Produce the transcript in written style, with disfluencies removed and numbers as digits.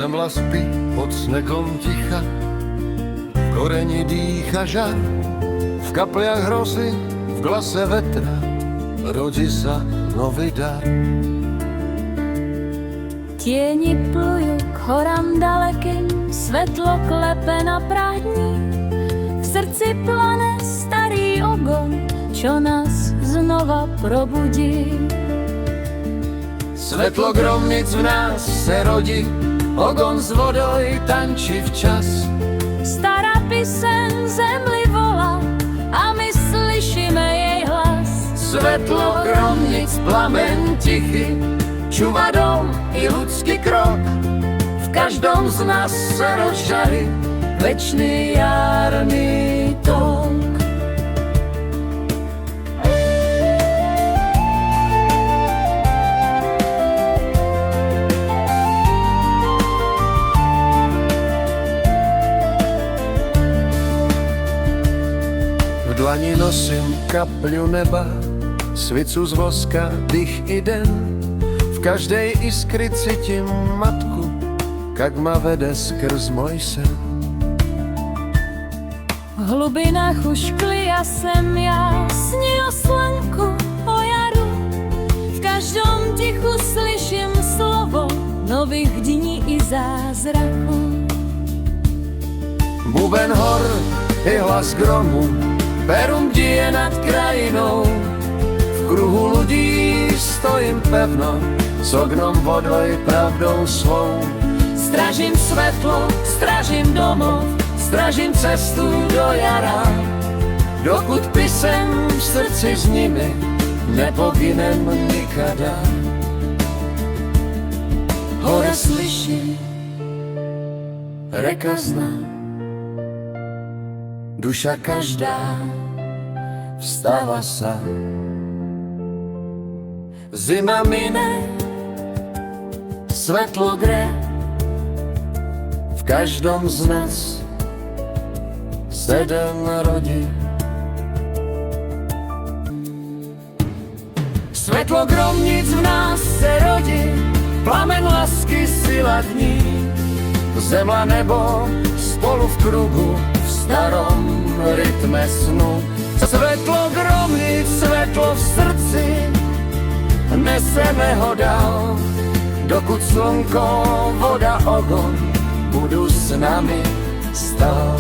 Zemla spí pod snegom ticha, v koreni dýcha žar, v kapliach hrosy, v glase vetra rodí sa nový dar. Tieni plujú k horám dalekým, svetlo klepe na práhdni, v srdci plane starý ogon, čo nás znova probudí. Svetlo gromnic v nás se rodí, ogon s vodou tančí včas. Stará píseň zemli volá a my slyšíme jej hlas. Svetlo gromnic, plamen tichý, čúva dom i ľudský krok. V každom z nás sa rozžarí večný jarný tok. V dlani nosím kapľu neba, svicu z voska, dých i den. V každej iskry cítim matku, kak ma vede skrz môj sen. V hlubinách už klia sem ja, sní o slnku, o jaru. V každom tichu slyším slovo nových dní i zázrakov. Buben hor i hlas gromu, perum bdie nad krajinou. V kruhu ľudí stojím pevno, s ognom, vodou i pravdou svou. Strážim svetlo, strážim domov, strážim cestu do jara. Dokud písem v srdci s nimi, nepogynem nikada. Hora slyší, reka zná, duša každá vstáva sa. Zima mine, svetlo gre, v každom z nás sedem rodí. Svetlo gromnic v nás se rodí, plamen lásky, sila dní. Zemla nebo spolu v kruhu, v starom rytme snu. Svetlo gromnic, svetlo v srdci, neseme ho dál, dokud slnko, voda, ogon budú s nami stál.